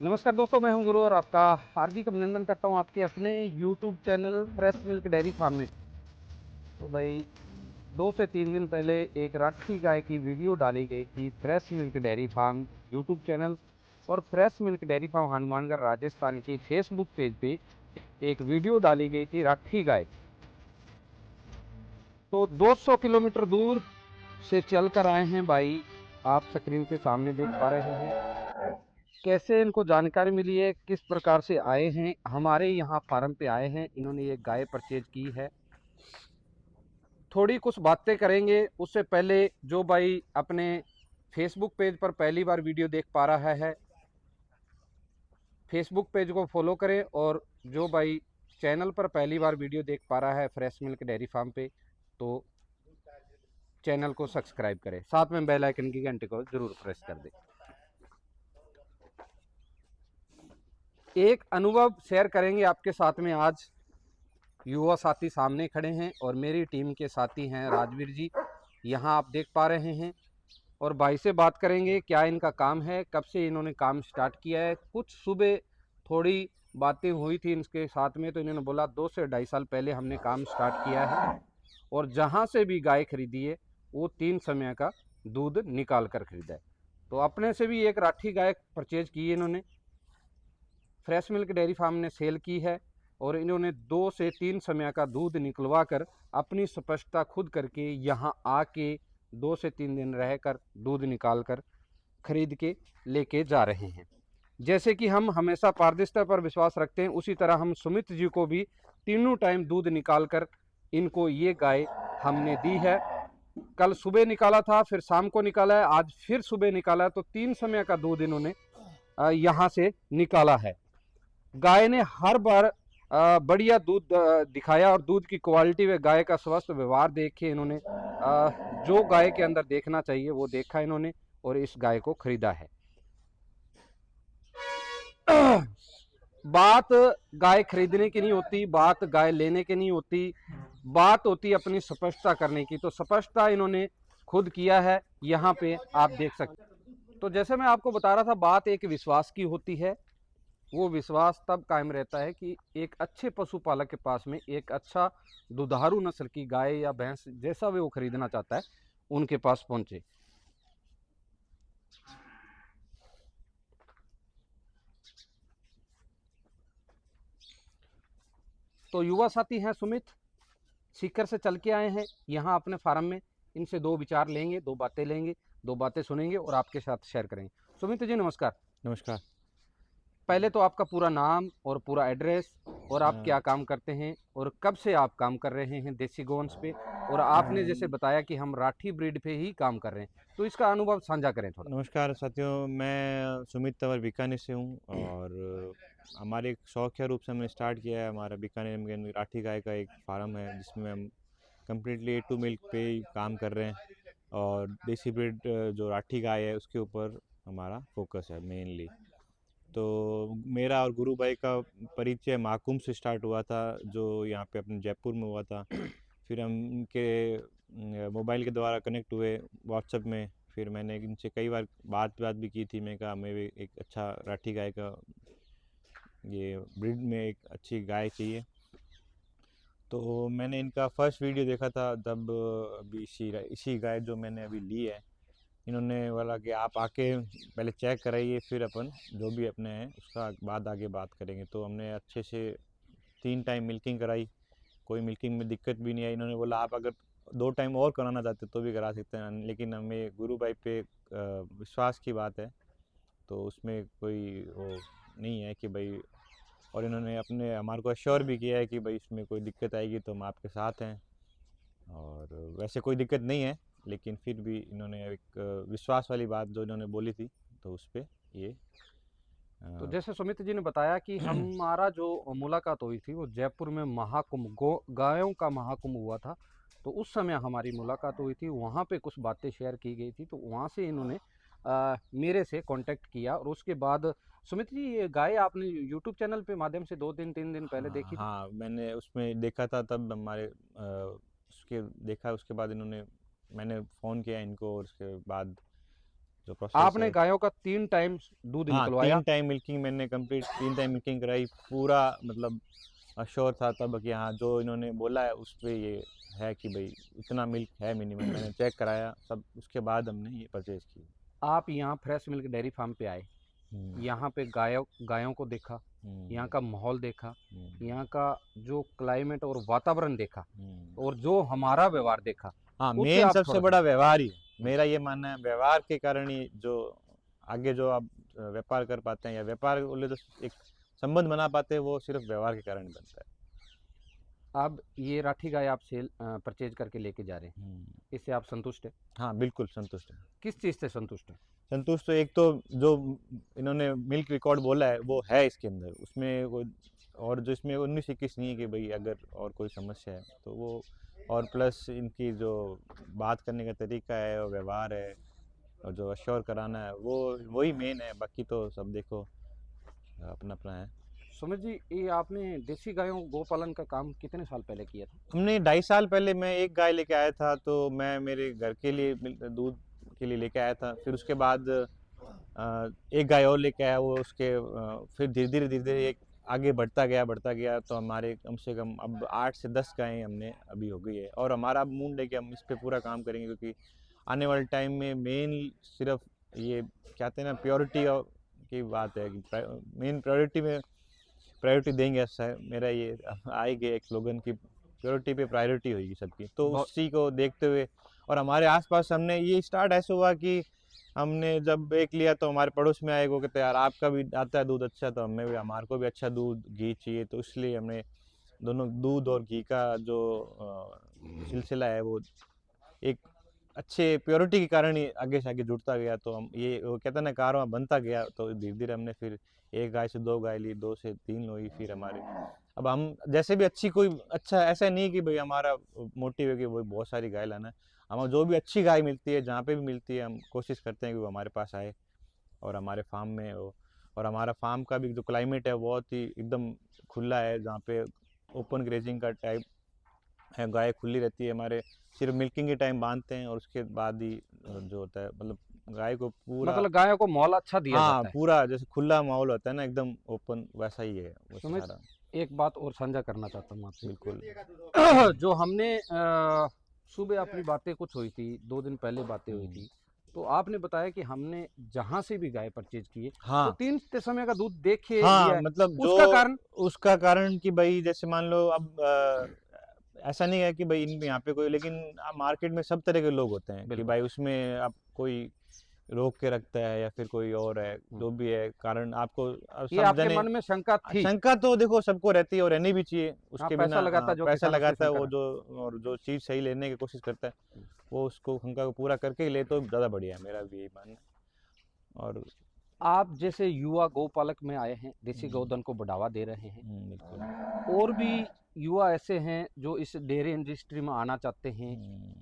नमस्कार दोस्तों, मैं हूं गुरु और आपका हार्दिक अभिनंदन करता हूं आपके अपने YouTube channel fresh milk dairy farm में। तो भाई 2 से 3 दिन पहले एक राठी गाय की वीडियो डाली गई थी fresh milk dairy farm YouTube channel और fresh milk dairy farm Hanumangarh Rajasthan की फेसबुक पेज पे एक वीडियो डाली गई थी राठी गाय। तो 200 किलोमीटर दूर से चल कर आए हैं भाई, आप स्क्रीन के सामने देख पा रहे हैं। कैसे इनको जानकारी मिली है, किस प्रकार से आए हैं, हमारे यहाँ फार्म पे आए हैं, इन्होंने ये गाय परचेज की है। थोड़ी कुछ बातें करेंगे। उससे पहले जो भाई अपने फेसबुक पेज पर पहली बार वीडियो देख पा रहा है, फेसबुक पेज को फॉलो करें, और जो भाई चैनल पर पहली बार वीडियो देख पा रहा है फ्रेश मिल्क डेयरी फार्म पे, तो चैनल को सब्सक्राइब करें, साथ में बेल आइकन की घंटी को जरूर प्रेस कर दें। एक अनुभव शेयर करेंगे आपके साथ में। आज युवा साथी सामने खड़े हैं और मेरी टीम के साथी हैं राजवीर जी, यहाँ आप देख पा रहे हैं। और भाई से बात करेंगे क्या इनका काम है, कब से इन्होंने काम स्टार्ट किया है। कुछ सुबह थोड़ी बातें हुई थी इनके साथ में, तो इन्होंने बोला 2 से 2.5 साल पहले हमने काम स्टार्ट किया है और जहाँ से भी गाय खरीदी है वो 3 समय का दूध निकाल कर खरीदा है। तो अपने से भी एक राठी गाय परचेज की है इन्होंने, फ्रेश मिल्क डेयरी फार्म ने सेल की है, और इन्होंने 2 से 3 समय का दूध निकलवा कर अपनी स्पष्टता खुद करके यहाँ आके 2 से 3 दिन रहकर दूध निकाल कर खरीद के लेके जा रहे हैं। जैसे कि हम हमेशा पारदर्शिता पर विश्वास रखते हैं, उसी तरह हम सुमित जी को भी तीनों टाइम दूध निकाल कर इनको ये गाय हमने दी है। कल सुबह निकाला था, फिर शाम को निकाला है, आज फिर सुबह निकाला है, तो 3 समय का दूध इन्होंने यहाँ से निकाला है। गाय ने हर बार बढ़िया दूध दिखाया, और दूध की क्वालिटी व गाय का स्वस्थ व्यवहार देख के इन्होंने जो गाय के अंदर देखना चाहिए वो देखा इन्होंने, और इस गाय को खरीदा है। बात गाय खरीदने की नहीं होती, बात गाय लेने की नहीं होती, बात होती अपनी स्पष्टता करने की। तो स्पष्टता इन्होंने खुद किया है, यहाँ पे आप देख सकते। तो जैसे मैं आपको बता रहा था, बात एक विश्वास की होती है। वो विश्वास तब कायम रहता है कि एक अच्छे पशुपालक के पास में एक अच्छा दुधारू नस्ल की गाय या भैंस, जैसा भी वो खरीदना चाहता है, उनके पास पहुंचे। तो युवा साथी हैं सुमित, सीकर से चल के आए हैं यहाँ अपने फार्म में। इनसे दो विचार लेंगे, दो बातें लेंगे, दो बातें सुनेंगे और आपके साथ शेयर करेंगे। सुमित जी नमस्कार। नमस्कार। पहले तो आपका पूरा नाम और पूरा एड्रेस, और आप क्या अ, काम करते हैं और कब से आप काम कर रहे हैं देसी गोवंश पे, और आपने जैसे बताया कि हम राठी ब्रीड पे ही काम कर रहे हैं, तो इसका अनुभव साझा करें थोड़ा। नमस्कार साथियों, मैं सुमित तंवर बीकानेर से हूँ और हमारे एक शौकिया रूप से हमने स्टार्ट किया है। हमारा बीकानेर में राठी गाय का एक फार्म है जिसमें हम कम्प्लीटली A to मिल्क पे ही काम कर रहे हैं, और देसी ब्रीड जो राठी गाय है उसके ऊपर हमारा फोकस है मेनली। तो मेरा और गुरु भाई का परिचय महाकुंभ से स्टार्ट हुआ था, जो यहाँ पे अपने जयपुर में हुआ था। फिर हम इनके मोबाइल के द्वारा कनेक्ट हुए व्हाट्सएप में। फिर मैंने इनसे कई बार बात भी की थी। मैं कहा हमें भी एक अच्छा राठी गाय का ये ब्रीड में एक अच्छी गाय चाहिए। तो मैंने इनका फर्स्ट वीडियो देखा था, तब अभी इसी गाय जो मैंने अभी ली है, इन्होंने बोला कि आप आके पहले चेक कराइए, फिर अपन जो भी अपने हैं उसका बाद आगे बात करेंगे। तो हमने अच्छे से 3 टाइम मिल्किंग कराई, कोई मिल्किंग में दिक्कत भी नहीं आई। इन्होंने बोला आप अगर 2 टाइम और कराना चाहते तो भी करा सकते हैं, लेकिन हमें गुरु भाई पे विश्वास की बात है, तो उसमें कोई वो नहीं है कि भाई। और इन्होंने अपने हमारे को अश्योर भी किया है कि भाई इसमें कोई दिक्कत आएगी तो हम आपके साथ हैं। और वैसे कोई दिक्कत नहीं है, लेकिन फिर भी इन्होंने एक विश्वास वाली बात जो इन्होंने बोली थी, तो उस पर ये तो जैसे सुमित जी ने बताया कि हमारा जो मुलाकात हुई थी वो जयपुर में महाकुंभ गायों का महाकुंभ हुआ था, तो उस समय हमारी मुलाकात हुई थी, वहाँ पे कुछ बातें शेयर की गई थी, तो वहाँ से इन्होंने मेरे से कांटेक्ट किया। और उसके बाद सुमित जी, ये गाय आपने यूट्यूब चैनल पे माध्यम से 2 दिन 3 दिन पहले हाँ देखी थी। हाँ, मैंने उसमें देखा था, तब हमारे उसके देखा, उसके बाद इन्होंने मैंने फ़ोन किया इनको, और उसके बाद जो प्रोसेस आपने है। गायों का 3 टाइम दूध हाँ, निकलवाया। 3 टाइम मिल्किंग मैंने कंप्लीट 3 टाइम मिल्किंग कराई, पूरा मतलब श्योर था तब कि हाँ, जो इन्होंने बोला है उस पे ये है कि भई इतना मिल्क है मिनिमम। मैंने चेक कराया सब, उसके बाद हमने ये परचेज़ की। आप यहाँ फ्रेश मिल्क डेयरी फार्म पे आए, हुँ, यहाँ पे गायों गायों को देखा, यहाँ हुँ, का माहौल देखा, हुँ, यहाँ का जो क्लाइमेट और वातावरण देखा हुँ। और जो हमारा व्यवहार देखा, हाँ, उससे मेन आप सबसे थोड़ा-सा बड़ा व्यवहार ही है। हुँ, मेरा ये मानना है व्यवहार के कारण ही जो आगे जो आप व्यापार कर पाते हैं या व्यापार बोले तो एक संबंध बना पाते हैं, वो सिर्फ़ व्यवहार के कारण ही बनता है। अब ये राठी गाय आप परचेज़ करके लेके जा रहे हैं, हुँ। इससे आप संतुष्ट हैं? हाँ, बिल्कुल संतुष्ट हैं। किस चीज़ से संतुष्ट हैं? संतुष्ट तो एक तो जो इन्होंने मिल्क रिकॉर्ड बोला है वो है इसके अंदर, उसमें कोई और जो इसमें 19-21 नहीं है कि भई अगर और कोई समस्या है तो वो, और प्लस इनकी जो बात करने का तरीका है और व्यवहार है और जो अश्योर कराना है वो वही मेन है, बाकी तो सब देखो अपना-अपना है। सुमित जी, ये आपने देसी गायों गोपालन का काम कितने साल पहले किया था? हमने 2.5 साल पहले मैं एक गाय लेके आया था, तो मैं मेरे घर के लिए दूध के लिए लेके आया था। फिर उसके बाद एक गाय और लेके आया, वो उसके फिर धीरे-धीरे एक आगे बढ़ता गया तो हमारे कम से कम अब 8 से 10 गायें हमने अभी हो गई है, और हमारा अब मूड है कि हम इस पे पूरा काम करेंगे, क्योंकि आने वाले टाइम में मेन सिर्फ ये कहते हैं ना प्योरिटी की बात है कि मेन प्रायोरिटी में प्रायोरिटी देंगे, ऐसा है मेरा ये आएगी एक स्लोगन की प्योरिटी पे प्रायोरिटी होगी सबकी, तो बहु उसी को देखते हुए। और हमारे आसपास हमने ये स्टार्ट ऐसे हुआ कि हमने जब एक लिया तो हमारे पड़ोस में आए, वो कहते यार आपका भी आता है दूध अच्छा, तो हमें भी हमारे को भी अच्छा दूध घी चाहिए, तो इसलिए हमने दोनों दूध और घी का जो सिलसिला है वो एक अच्छे प्योरिटी के कारण ही आगे से आगे जुड़ता गया, तो हम ये वो कहते हैं ना कारवां बनता गया, तो धीरे-धीरे हमने फिर 1 गाय से 2 गाय ली, 2 से 3 हुई फिर हमारे। अब हम जैसे भी अच्छी कोई अच्छा ऐसा नहीं है कि भई हमारा मोटिव है कि वही बहुत सारी गाय लाना है। हमें जो भी अच्छी गाय मिलती है, जहाँ पे भी मिलती है, हम कोशिश करते हैं कि वो हमारे पास आए और हमारे फार्म में हो। और हमारा फार्म का भी जो क्लाइमेट है बहुत ही एकदम खुला है, जहाँ पे ओपन ग्रेजिंग का टाइप है, गाय खुली रहती है हमारे, सिर्फ मिल्किंग के टाइम बांधते हैं और उसके बाद ही जो होता है मतलब गाय को पूरा। मतलब गायों को मौल अच्छा दिया हाँ, जाता है। पूरा जैसे खुला माहौल होता है ना एकदम ओपन, वैसा ही है वो सुमित, सारा। एक बात और साझा करना चाहता हूँ आपसे। बिल्कुल। जो हमने सुबह अपनी बातें कुछ हुई थी, 2 दिन पहले बातें हुई हम्म, थी, तो आपने बताया कि हमने जहाँ से भी गाय परचेज़ की है, तो हाँ 3 समय का दूध देख के हाँ, लिया है। मतलब जो उसका कारण उसका कारण कि भाई जैसे मान लो अब ऐसा नहीं है कि भाई इन यहाँ पे कोई, लेकिन मार्केट में सब तरह के लोग होते हैं कि बिल्कुल। भाई उसमें आप कोई रोक के रखता है या फिर कोई और है, हुँ। जो भी है कारण आपको ये सब आपके जने। मन में शंका थी। शंका तो देखो सबको रहती है और रहनी भी चाहिए, हाँ, उसके पैसा बिना लगाता जो पैसा किसान उससे लगाता है शंका वो रहा। जो, और जो चीज़ सही लेने की कोशिश करता है वो उसको शंका को पूरा करके ही ले तो ज़्यादा बढ़िया है, मेरा भी यही मानना है। और आप जैसे युवा गौपालक में आए हैं, देसी हम्म, गौधन को बढ़ावा दे रहे हैं। बिल्कुल। और भी युवा ऐसे हैं जो इस डेयरी इंडस्ट्री में आना चाहते हैं। हम्म,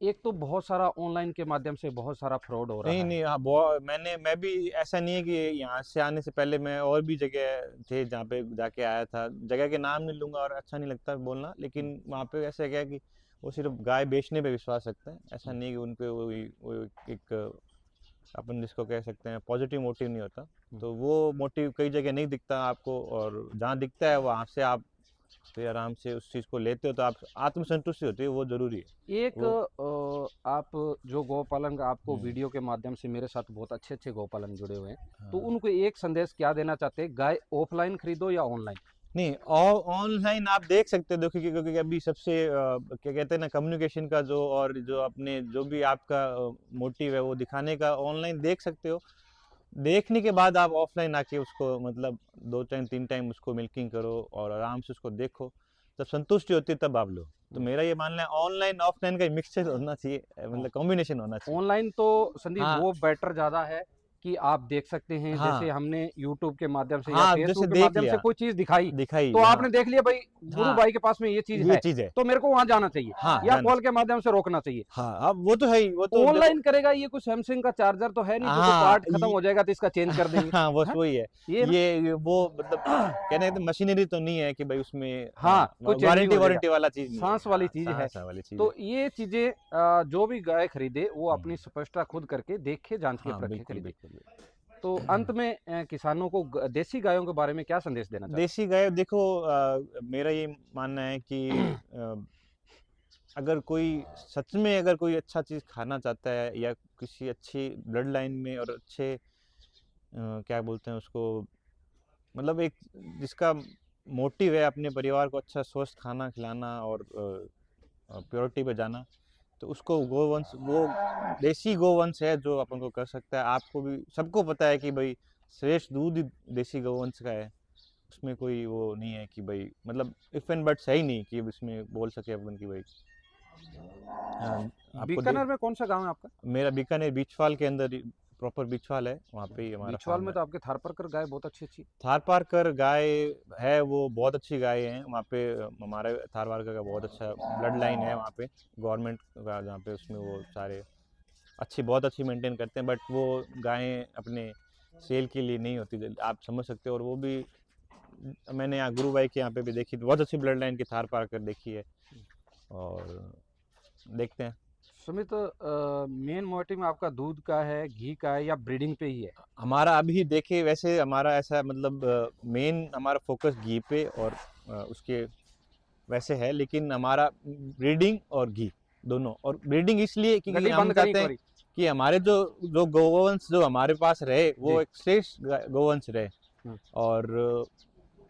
एक तो बहुत सारा ऑनलाइन के माध्यम से बहुत सारा फ्रॉड हो नहीं रहा है। नहीं, हाँ बहुत, मैं भी ऐसा नहीं है कि यहाँ से आने से पहले मैं और भी जगह थे जहाँ पे जाके आया था, जगह के नाम नहीं लूँगा और अच्छा नहीं लगता बोलना, हुँ, लेकिन वहाँ पे ऐसा क्या है कि वो सिर्फ गाय बेचने पे विश्वास रखते हैं, ऐसा हुँ, नहीं है कि उन पे वो एक अपन जिसको कह सकते हैं पॉजिटिव मोटिव नहीं होता, हुँ। तो वो मोटिव कई जगह नहीं दिखता आपको, और जहाँ दिखता है वहाँ से आप फिर आराम से उस चीज़ को लेते हो तो आप आत्मसंतुष्टि होती है, वो ज़रूरी है। एक वो आप जो गौपालन का आपको हुँ, वीडियो के माध्यम से मेरे साथ बहुत अच्छे-अच्छे गौपालन जुड़े हुए हैं। तो हाँ। उनको एक संदेश क्या देना चाहते हैं? गाय ऑफ़लाइन खरीदो या ऑनलाइन? नहीं, ऑ ऑनलाइन आप देख सकते हो, देखो क्योंकि अभी सबसे क्या कहते हैं ना कम्युनिकेशन का जो, और जो अपने जो भी आपका मोटिव है वो दिखाने का, ऑनलाइन देख सकते हो। देखने के बाद आप ऑफलाइन आके उसको मतलब 2 टाइम 3 टाइम उसको मिल्किंग करो और आराम से उसको देखो, जब संतुष्टि होती है तब आप लो। तो हुँ, मेरा ये मानना है ऑनलाइन ऑफलाइन का मिक्सचर होना चाहिए, हाँ। मतलब कॉम्बिनेशन होना चाहिए। ऑनलाइन तो संदीप हाँ, वो बेटर ज़्यादा है कि आप देख सकते हैं, हाँ। जैसे हमने YouTube के माध्यम से या हाँ, जैसे फेसबुक के देख माध्यम से लिया, कोई चीज दिखाई, दिखाई, तो हाँ, आपने देख लिया भाई गुरु हाँ, भाई के पास में ये चीज ये है, चीज़ है। तो मेरे को वहां जाना चाहिए हाँ, या जाना कॉल के माध्यम से रोकना चाहिए। हाँ, अब वो तो है ही, वो तो देखो ऑनलाइन करेगा ये कोई सैमसंग का चार्जर तो है नहीं जो हाँ, पार्ट खत्म हो जाएगा तो इसका चेंज कर देंगे। हाँ, बस हैं? वही है। ये ना, ये वो मतलब कहने का तो मशीनरी तो नहीं है कि भाई उसमें हाँ कोई चेंजिंग हो जाएगा, वारंटी वाला चीज़ नहीं है। सांस वाली हाँ, चीज है। सांस वाली चीज़ है। तो ये चीजें जो भी गाय खरीदे वो हुँ। अपनी स्पष्टता खुद करके देखे जांच के हाँ, परखे बिल्कुल, खरीदे। बिल्कुल, बिल्कुल। तो अंत में किसानों को देसी गायों के बारे में क्या संदेश देना चाहते देसी गाय देखो मेरा ये मानना है कि अगर कोई सच में अगर कोई अच्छा चीज़ खाना चाहता है या किसी अच्छी ब्लड लाइन में और अच्छे क्या बोलते हैं उसको मतलब एक जिसका मोटिव है अपने परिवार को अच्छा स्वस्थ खाना खिलाना और प्योरिटी पे जाना, तो उसको गोवंश वो देसी गोवंश है जो अपन को कर सकता है। आपको भी सबको पता है कि भाई श्रेष्ठ दूध ही देसी गोवंश का है। उसमें कोई वो नहीं है कि भाई मतलब इफ एंड बट्स है ही नहीं कि इसमें बोल सके अपन की भाई हैं? आपको बीकानेर में कौन सा गांव है आपका? मेरा बीकानेर बीचवाल के अंदर प्रॉपर बीचवाल है, वहाँ पे ही हमारा बीचवाल फार्म में है। तो आपके थारपारकर गाय बहुत अच्छी अच्छी। थारपारकर गाय है, वो बहुत अच्छी गाय है वहाँ पे। हमारे थारपारकर का बहुत अच्छा ब्लड लाइन है वहाँ पे, गवर्नमेंट का जहाँ पे उसमें वो सारे बहुत अच्छी मेंटेन करते हैं। बट वो गायें अपने सेल के लिए नहीं होती, आप समझ सकते हो। और वो भी मैंने यहाँ गुरु भाई के यहाँ पे भी देखी, बहुत अच्छी ब्लड लाइन की थारपारकर देखी है। और देखते हैं सुमित, मेन मोटिव में आपका दूध का है, घी का है या ब्रीडिंग पे ही है? हमारा अभी देखे वैसे हमारा ऐसा मतलब मेन हमारा फोकस घी पे और उसके वैसे है, लेकिन हमारा ब्रीडिंग और घी दोनों। और ब्रीडिंग इसलिए क्योंकि गड्डी हम बंद करी एक चाहते हैं बारी। कि हमारे जो जो गोवंश जो हमारे पास रहे जी। वो एक श्रेष्ठ गोवंश रहे। हम्म। और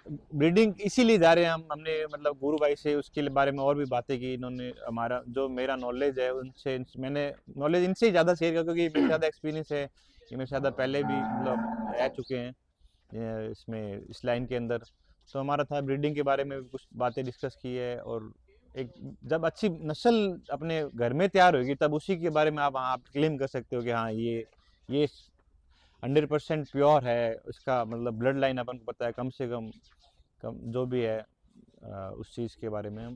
ब्रीडिंग इसीलिए जा रहे हैं हमने मतलब गुरु भाई से उसके बारे में और भी बातें की। इन्होंने हमारा जो मेरा नॉलेज है उनसे मैंने नॉलेज इनसे ही ज़्यादा शेयर किया, क्योंकि मेरे ज़्यादा एक्सपीरियंस है, ये मेरे ज़्यादा पहले भी मतलब रह चुके हैं इसमें इस लाइन के अंदर। तो हमारा था ब्रीडिंग के बारे में कुछ बातें डिस्कस की है। और एक जब अच्छी नस्ल अपने घर में तैयार होगी तब उसी के बारे में आप क्लेम कर सकते हो कि हाँ ये 100% प्योर है। उसका मतलब ब्लड लाइन अपन को पता है कम से कम जो भी है उस चीज़ के बारे में हम।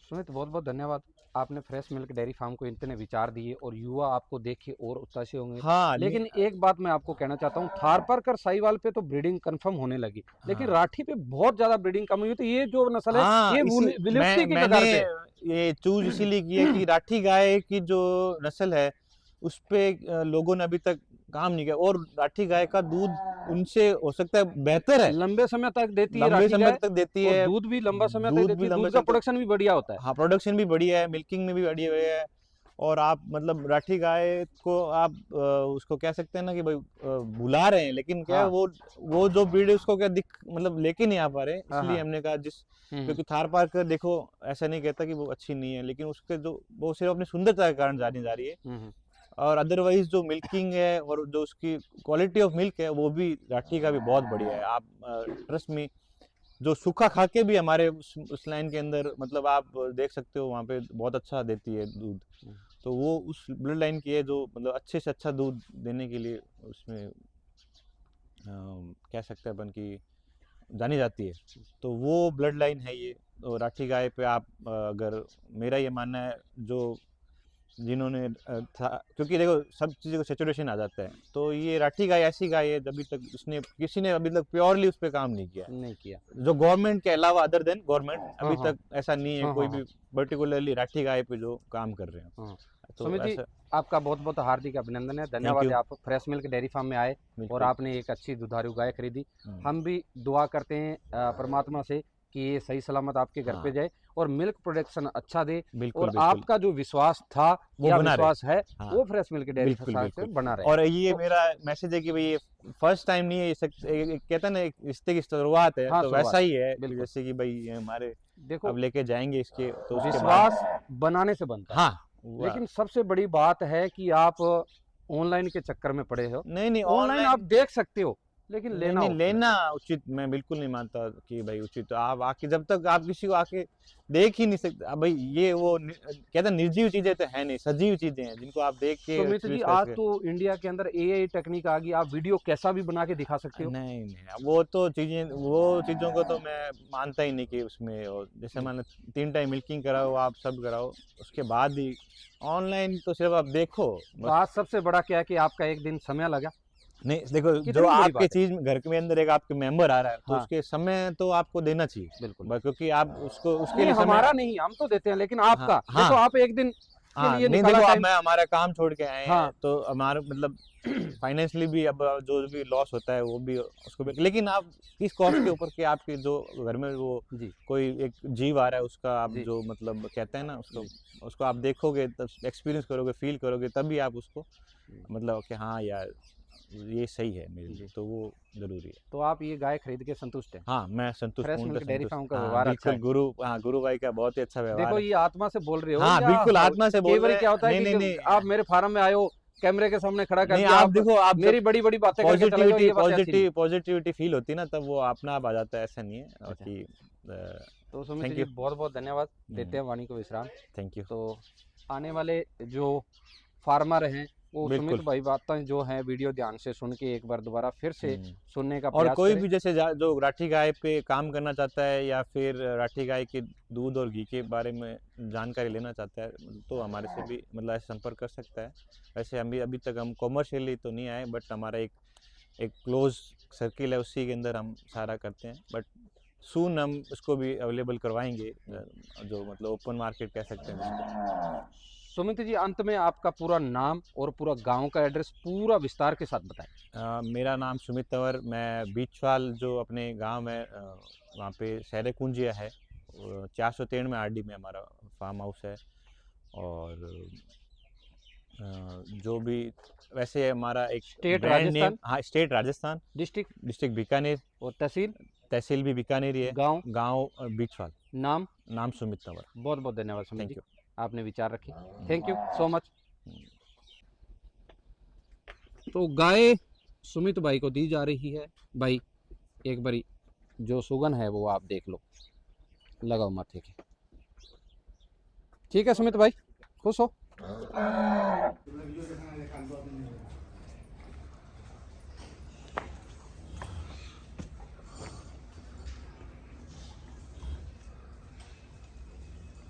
सुमित, बहुत बहुत धन्यवाद। आपने फ्रेश मिल्क डेयरी फार्म को इतने विचार दिए और युवा आपको देख के और उत्साही होंगे। हाँ लेकिन एक बात मैं आपको कहना चाहता हूँ, थारपारकर साहिवाल पे तो ब्रीडिंग कंफर्म होने लगी, लेकिन हाँ राठी पे बहुत ज्यादा ब्रीडिंग कम हुई। तो ये जो नस्ल है हाँ ये विलुप्ति की मैंने कगार पे है। ये चूज इसीलिए की है कि राठी गाय की जो नस्ल है उस पे लोगों ने अभी तक काम नहीं किया। और राठी गाय का दूध उनसे हो सकता है बेहतर है, लंबे समय तक देती है लंबे राठी समय गाय, तक देती और है, दूध भी लंबा समय तक दूध देती भी है, लंबे दूध का समय तक। प्रोडक्शन भी बढ़िया होता है। हाँ, प्रोडक्शन भी बढ़िया है, मिल्किंग में भी बढ़िया है। और आप मतलब राठी गाय को आप उसको कह सकते हैं ना कि भाई बुला रहे हैं, लेकिन क्या है हाँ वो जो ब्रीड है उसको क्या मतलब लेके नहीं आ पा रहे। हाँ इसलिए हाँ। हमने कहा हम्म। क्योंकि थार पारकर देखो ऐसा नहीं कहता कि वो अच्छी नहीं है, लेकिन उसके जो वो सिर्फ अपनी सुंदरता के कारण जानी जा रही है। हम्म। और अदरवाइज जो मिल्किंग है और जो उसकी क्वालिटी ऑफ मिल्क है वो भी राठी का भी बहुत बढ़िया है। आप ट्रस्ट मी, जो सूखा खा के भी हमारे उस लाइन के अंदर मतलब आप देख सकते हो वहाँ पे बहुत अच्छा देती है दूध। तो वो उस ब्लड लाइन की है जो मतलब अच्छे से अच्छा दूध देने के लिए उसमें कह सकते हैं अपन की जानी जाती है। तो वो ब्लड लाइन है ये। तो राठी गाय पे आप अगर मेरा ये मानना है जो जिन्होंने क्योंकि देखो सब चीज़ों को सेचुरेशन आ जाता है। तो ये राठी गाय ऐसी गाय है जब तक इसने किसी ने अभी तक प्योरली उस पर काम नहीं किया, नहीं किया जो गवर्नमेंट के अलावा अदर देन गवर्नमेंट अभी हाँ तक ऐसा नहीं है हाँ कोई हाँ भी पर्टिकुलरली राठी गाय पे जो काम कर रहे हैं। हाँ। तो सुमित जी, ऐसा आपका बहुत बहुत हार्दिक अभिनंदन है, थैंक धन्यवाद यू। है। आप फ्रेश मिल्क डेयरी फार्म में आए और बिल्कुल। आपने एक अच्छी दुधारू गाय खरीदी। हम्म, हम भी दुआ करते हैं परमात्मा से कि ये सही सलामत आपके घर पे हाँ जाए और मिल्क प्रोडक्शन अच्छा दे। बिल्कुल और बिल्कुल आपका जो विश्वास था वो या बना रहे। विश्वास है हाँ वो फ्रेश मिल्क डेयरी बिल्कुल फार्म से बिल्कुल। बना रहे। और ये तो मेरा मैसेज है कि भाई ये फर्स्ट टाइम नहीं है, ये कहते हैं ना एक रिश्ते की शुरुआत है। हाँ, तो शुरुआत वैसा ही है कि बिल्कुल। जैसे कि भाई ये हमारे देखो, अब लेके जाएंगे इसके तो उसके बाद विश्वास बनाने से बनता है, हाँ लेकिन सबसे बड़ी बात है कि आप ऑनलाइन के चक्कर में पड़े हो। नहीं ऑनलाइन आप देख सकते हो लेकिन नहीं लेना नहीं उचित लेना उचित मैं बिल्कुल नहीं मानता कि भाई उचित। तो आप आके जब तक आप किसी को आके देख ही नहीं सकते, अब भाई ये वो कहते हैं निर्जीव चीजें तो है नहीं, सजीव चीजें हैं जिनको आप देख के सुमित जी, एक्सपीरियंस कर आज सके। तो इंडिया के अंदर एआई टेक्निक आ गई, आप वीडियो कैसा भी बना के दिखा सकते हो। नहीं नहीं वो तो चीजें, वो चीजों को तो मैं मानता ही नहीं कि उसमें, और जैसे जी। मैंने 3 टाइम मिल्किंग कराओ, आप सब कराओ, उसके बाद ही ऑनलाइन तो सिर्फ आप देखो तो बस। आज सबसे बड़ा क्या है कि आपका एक दिन समय लगा, नहीं देखो, जो कितनी बड़ी आपके बात है। चीज में घर के अंदर एक आपके मेंबर आ रहा है तो हाँ, उसके समय तो आपको देना चाहिए, बिल्कुल। क्योंकि आप उसको उसके नहीं, लिए समय। हमारा नहीं, हम तो देते हैं, लेकिन हाँ आपका देखो, हाँ आप एक दिन के हाँ, लिए नहीं निकाला देखो अब टाइम। मैं हमारा काम छोड़ के आए हैं हाँ। तो हमारा मतलब फाइनेंशियली भी अब जो भी लॉस होता है वो भी उसको भी, लेकिन आप किस कॉस्ट के ऊपर कि आपके जो घर में वो जी। कोई एक जीव आ रहा है उसका आप जी। जो मतलब कहते हैं ना उसको, जी। उसको आप देखोगे तब एक्सपीरियंस करोगे, फील करोगे, तभी आप उसको जी। मतलब कि हाँ यार ये सही है मेरे लिए, जी। तो वो जरूरी है। तो आप ये गाय खरीद के संतुष्ट हैं। हाँ मैं संतुष्ट, फ्रेश पूर्णतः मिल्क डेयरी संतुष्ट। फार्म का हाँ व्यवहार अच्छा बिल्कुल है। गुरु, हाँ गुरु भाई का बहुत ही अच्छा व्यवहार देखो, है। ये आत्मा से बोल रहे हो हाँ या बिल्कुल आत्मा से कई बोल बार रहे हैं। क्या होता है नहीं नहीं कि नहीं, आप मेरे फार्म में आए हो, कैमरे के सामने खड़ा कर नहीं दिया, आप आप देखो, आप जब मेरी बड़ी बड़ी बातें करके चले जाओ, पॉजिटिविटी ये बातें अच्छी नहीं। पॉजिटिविटी फील होती है ना, तब वो अपना आप आ जाता है, ऐसा नहीं है। और अच्छा। कि तो सुमित थैंक जी, यू। बहुत बहुत धन्यवाद, देते हैं वाणी को विश्राम। Thank you. तो आने वाले जो फार्मर हैं, वो सुमित बिल्कुल। भाई बातें जो हैं वीडियो ध्यान से सुन के एक बार दोबारा फिर से हम्म। सुनने का और प्रयास कोई करें। भी जैसे जो राठी गाय पे काम करना चाहता है या फिर राठी गाय के दूध और घी के बारे में जानकारी लेना चाहता है तो हमारे से भी मतलब ऐसे संपर्क कर सकता है। वैसे हम भी अभी तक हम कॉमर्शियली तो नहीं आए, बट हमारा एक क्लोज सर्किल है, उसी के अंदर हम सारा करते हैं। बट सून हम उसको भी अवेलेबल करवाएंगे, जो मतलब ओपन मार्केट कह सकते हैं जिसको। सुमित जी, अंत में आपका पूरा नाम और पूरा गांव का एड्रेस पूरा विस्तार के साथ बताएं। मेरा नाम सुमित तंवर, मैं बीचवाल जो अपने गांव है वहाँ पे शहर कुंजिया है, 413 में आरडी में हमारा फार्म हाउस है। और जो भी वैसे हमारा एक स्टेट ब्रांड नेम, राजस्थान, हाँ state Rajasthan, district district Bikaner, और तहसील, तहसील भी बीकानेर ही है, गांव, गांव बीचवाल, नाम। नाम सुमित तंवर। बहुत बहुत धन्यवाद सुमित जी, थैंक यू। आपने विचार रखे। Thank you so much. तो गाय सुमित भाई को दी जा रही है। भाई एक बारी जो सुगन है वो आप देख लो, लगाओ माथे के। ठीक है सुमित भाई, खुश हो।